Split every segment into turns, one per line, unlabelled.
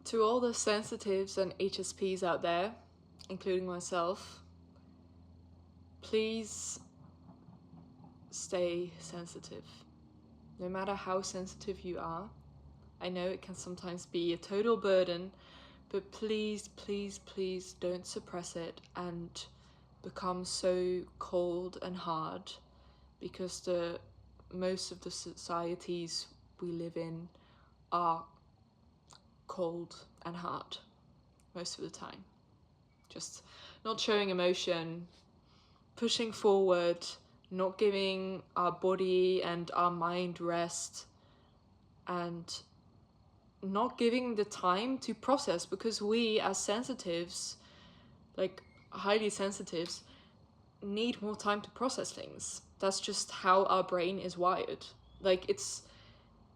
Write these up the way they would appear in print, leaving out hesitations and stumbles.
To all the sensitives and HSPs out there, including myself, please stay sensitive. No matter how sensitive you are, I know it can sometimes be a total burden, but please, please, please don't suppress it and become so cold and hard, because most of the societies we live in are cold and hard most of the time. Just not showing emotion, pushing forward, not giving our body and our mind rest, and not giving the time to process, because we as sensitives, like highly sensitives, need more time to process things. That's just how our brain is wired. Like, it's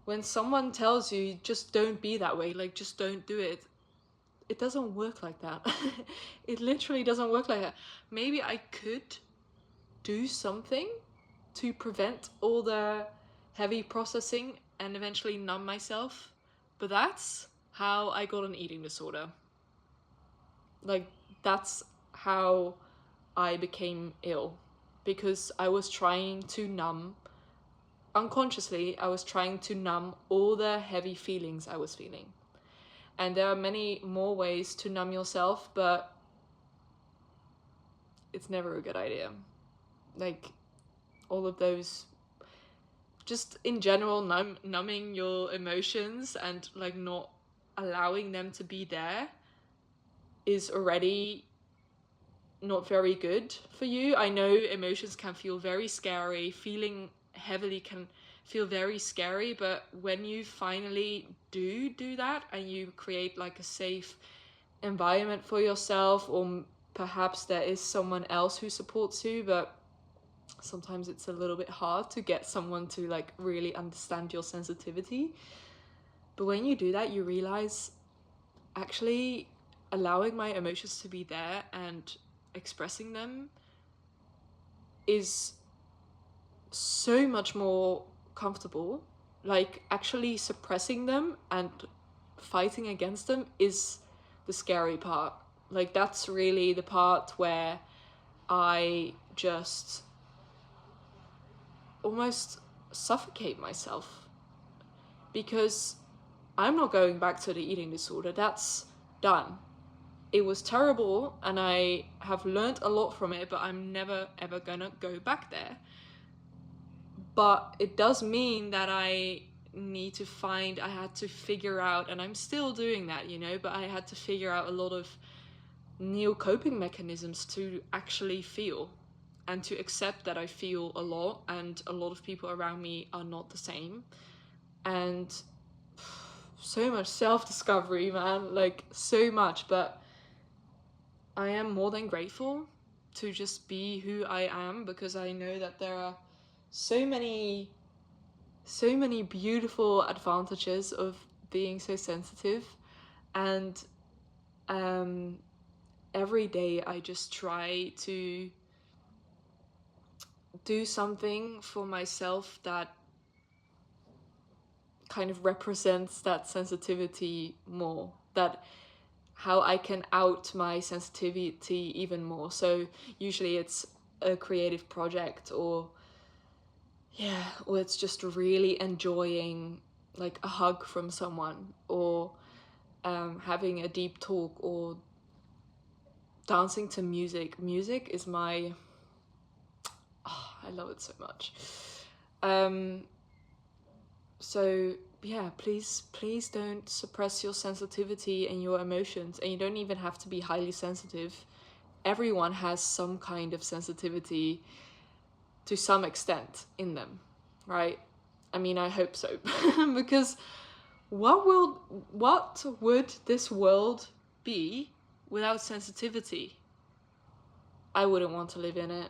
when someone tells you just don't be that way, like just don't do it, it doesn't work like that. It literally doesn't work like that. Maybe I could do something to prevent all the heavy processing and eventually numb myself, but that's how I got an eating disorder. Like, that's how I became ill, because I was trying to numb, unconsciously, I was trying to numb all the heavy feelings I was feeling. And there are many more ways to numb yourself, but it's never a good idea. Like, all of those, just in general, numbing your emotions and like not allowing them to be there is already not very good for you. I know emotions can feel very scary, feeling heavily can feel very scary, but when you finally do that and you create like a safe environment for yourself, or perhaps there is someone else who supports you, but sometimes it's a little bit hard to get someone to like really understand your sensitivity. But when you do that, you realize actually allowing my emotions to be there and expressing them is so much more comfortable. Like, actually suppressing them and fighting against them is the scary part. Like, that's really the part where I just almost suffocate myself, because I'm not going back to the eating disorder. That's done. It was terrible and I have learned a lot from it, but I'm never ever gonna go back there. But it does mean that I had to figure out, and I'm still doing that, but I had to figure out a lot of new coping mechanisms to actually feel and to accept that I feel a lot, and a lot of people around me are not the same. And so much self-discovery, man, like so much. But I am more than grateful to just be who I am, because I know that there are so many beautiful advantages of being so sensitive. And every day I just try to do something for myself that kind of represents that sensitivity more, that how I can out my sensitivity even more. So usually it's a creative project, or it's just really enjoying like a hug from someone, or having a deep talk, or dancing to music. Music is I love it so much. So yeah, please don't suppress your sensitivity and your emotions. And you don't even have to be highly sensitive. Everyone has some kind of sensitivity to some extent in them, right? I mean, I hope so. Because what would this world be without sensitivity? I wouldn't want to live in it.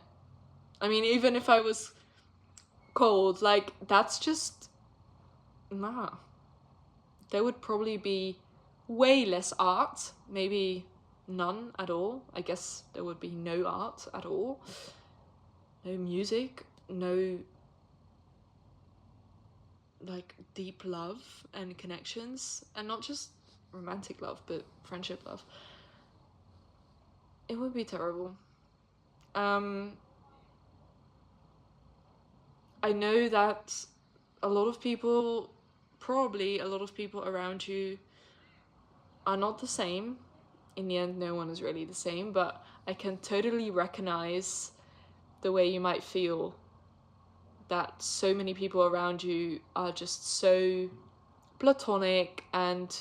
I mean, even if I was cold, like, that's just, nah. There would probably be way less art, maybe none at all. I guess there would be no art at all. No music, no like deep love and connections, and not just romantic love, but friendship love, it would be terrible. I know that a lot of people, probably a lot of people around you, are not the same. In the end, no one is really the same, but I can totally recognize the way you might feel that so many people around you are just so platonic and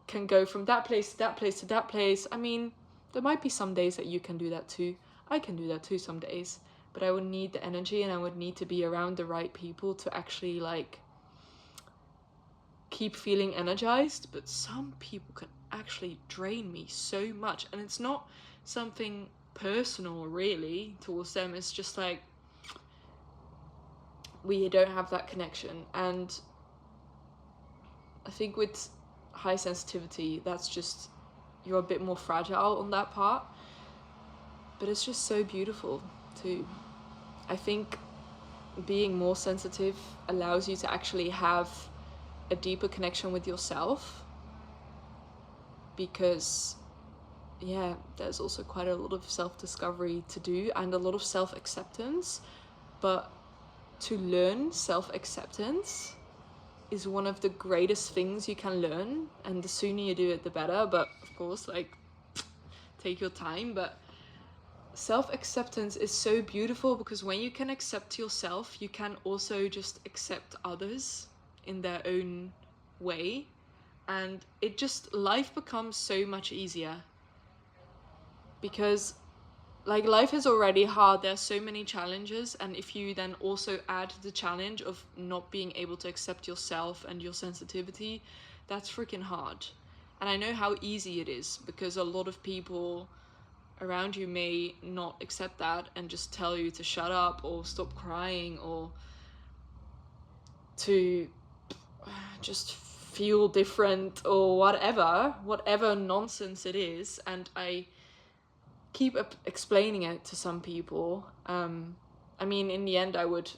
can go from that place to that place to that place. I mean, there might be some days that you can do that too. I can do that too some days, but I would need the energy and I would need to be around the right people to actually like keep feeling energized. But some people can actually drain me so much, and it's not something personal really towards them. It's just like we don't have that connection. And I think with high sensitivity, that's just, you're a bit more fragile on that part, but it's just so beautiful too. I think being more sensitive allows you to actually have a deeper connection with yourself, because yeah, there's also quite a lot of self-discovery to do and a lot of self-acceptance. But to learn self-acceptance is one of the greatest things you can learn, and the sooner you do it the better. But of course, like, take your time. But self-acceptance is so beautiful, because when you can accept yourself, you can also just accept others in their own way, and it just, life becomes so much easier. Because like, life is already hard, there's so many challenges, and if you then also add the challenge of not being able to accept yourself and your sensitivity, that's freaking hard. And I know how easy it is, because a lot of people around you may not accept that and just tell you to shut up or stop crying or to just feel different or whatever nonsense it is. And I keep explaining it to some people. I mean, in the end, I would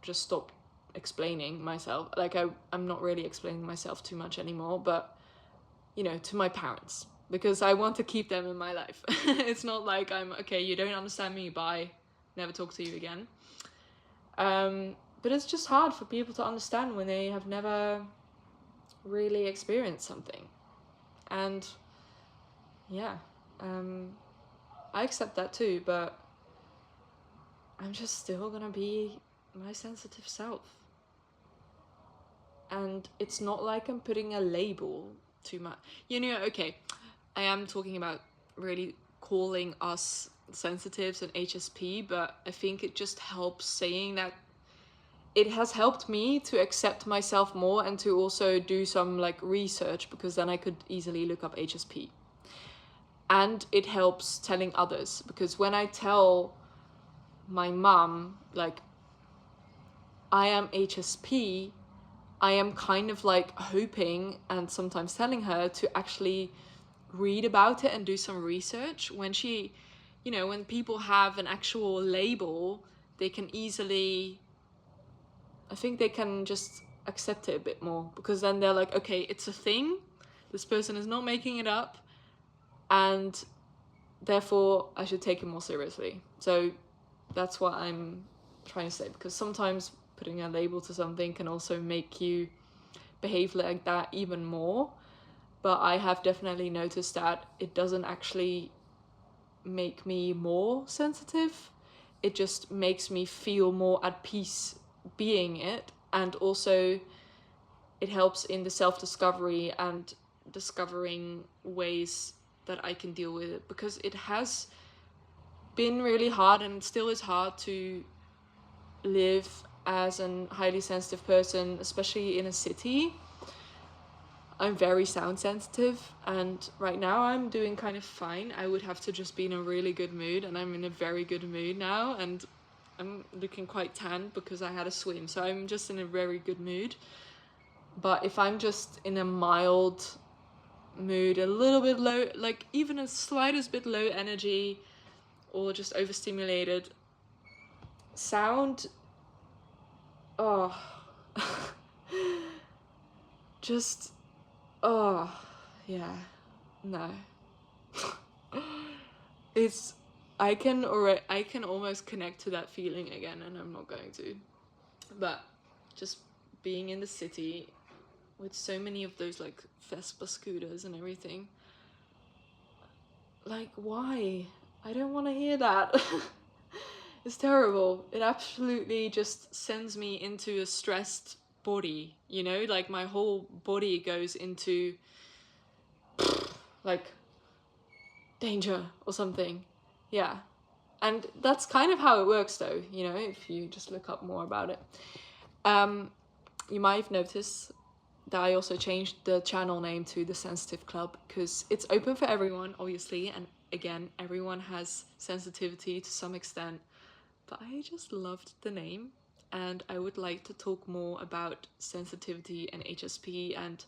just stop explaining myself. Like, I'm not really explaining myself too much anymore, but, you know, to my parents, because I want to keep them in my life. It's not like I'm, okay, you don't understand me, bye, never talk to you again. But it's just hard for people to understand when they have never really experienced something. And yeah, I accept that too, but I'm just still gonna be my sensitive self. And it's not like I'm putting a label too much. You know, okay, I am talking about really calling us sensitives and HSP, but I think it just helps saying that. It has helped me to accept myself more and to also do some like research, because then I could easily look up HSP. And it helps telling others, because when I tell my mom, like, I am HSP, I am kind of like hoping and sometimes telling her to actually read about it and do some research. When she, you know, when people have an actual label, they can easily, I think they can just accept it a bit more, because then they're like, okay, it's a thing, this person is not making it up, and therefore I should take it more seriously. So that's what I'm trying to say, because sometimes putting a label to something can also make you behave like that even more. But I have definitely noticed that it doesn't actually make me more sensitive, it just makes me feel more at peace being it. And also it helps in the self-discovery and discovering ways that I can deal with it, because it has been really hard, and it still is hard to live as a highly sensitive person, especially in a city. I'm very sound sensitive, and right now I'm doing kind of fine. I would have to just be in a really good mood, and I'm in a very good mood now, and I'm looking quite tan because I had a swim, so I'm just in a very good mood. But if I'm just in a mild mood, a little bit low, like even a slightest bit low energy or just overstimulated, sound, oh, just, oh, yeah, no. It's, I can almost connect to that feeling again, and I'm not going to. But just being in the city with so many of those like Vespa scooters and everything, like, why? I don't want to hear that. It's terrible. It absolutely just sends me into a stressed body, you know, like my whole body goes into like danger or something. Yeah. And that's kind of how it works though, you know, if you just look up more about it. You might have noticed that I also changed the channel name to The Sensitive Club, because it's open for everyone, obviously, and again, everyone has sensitivity to some extent, but I just loved the name, and I would like to talk more about sensitivity and HSP, and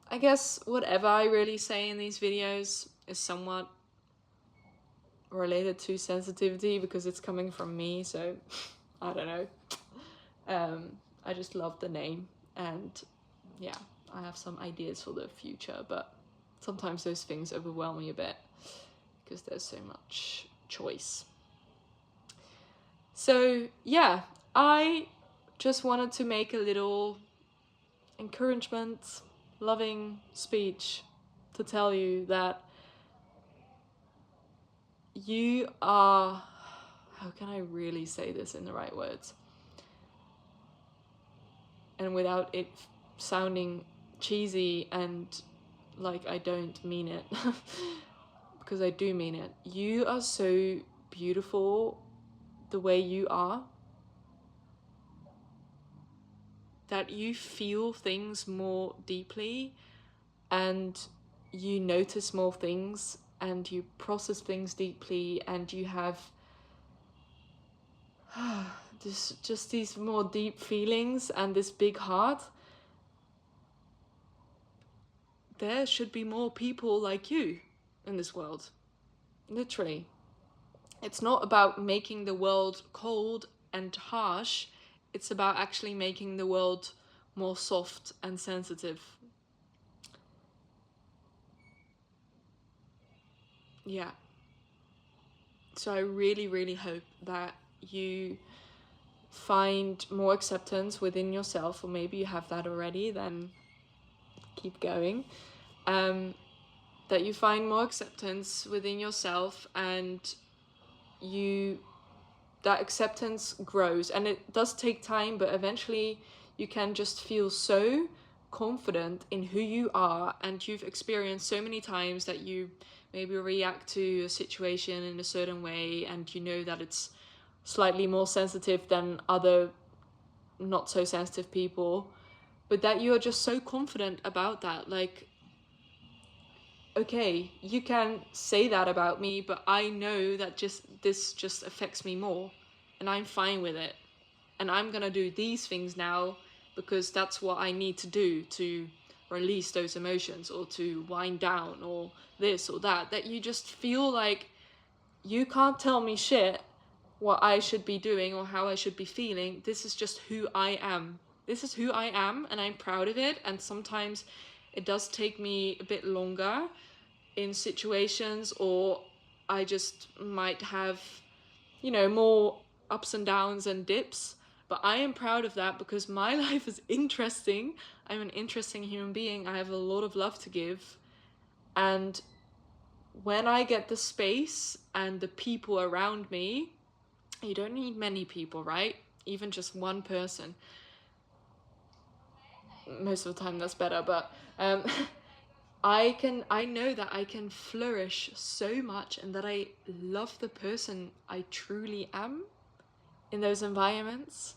I guess whatever I really say in these videos is somewhat related to sensitivity because it's coming from me, so I don't know. I just love the name, and yeah, I have some ideas for the future, but sometimes those things overwhelm me a bit because there's so much choice. So yeah, I just wanted to make a little encouragement, loving speech to tell you that you are, how can I really say this in the right words? And without it sounding cheesy and like I don't mean it, because I do mean it. You are so beautiful the way you are, that you feel things more deeply and you notice more things and you process things deeply and you have just these more deep feelings and this big heart. There should be more people like you in this world, literally. It's not about making the world cold and harsh, it's about actually making the world more soft and sensitive. Yeah. So I really, really hope that you find more acceptance within yourself, or maybe you have that already, then keep going. That you find more acceptance within yourself, and that acceptance grows, and it does take time, but eventually you can just feel so confident in who you are, and you've experienced so many times that you maybe react to a situation in a certain way, and you know that it's slightly more sensitive than other not so sensitive people, but that you are just so confident about that, like, okay, you can say that about me, but I know that this just affects me more, and I'm fine with it. And I'm gonna do these things now because that's what I need to do to release those emotions, or to wind down, or this or that. That you just feel like you can't tell me shit what I should be doing or how I should be feeling. This is just who I am. This is who I am, and I'm proud of it. And sometimes it does take me a bit longer in situations, or I just might have, you know, more ups and downs and dips. But I am proud of that because my life is interesting. I'm an interesting human being. I have a lot of love to give. And when I get the space and the people around me, you don't need many people, right? Even just one person. Most of the time that's better, but I know that I can flourish so much, and that I love the person I truly am in those environments.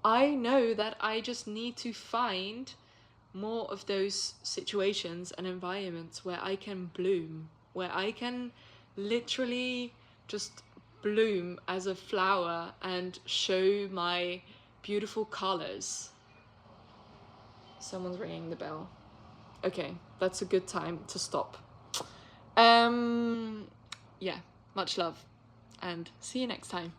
I know that I just need to find more of those situations and environments where I can bloom, where I can literally just bloom as a flower and show my beautiful colors. Someone's ringing the bell. Okay, that's a good time to stop. Yeah, much love, and see you next time.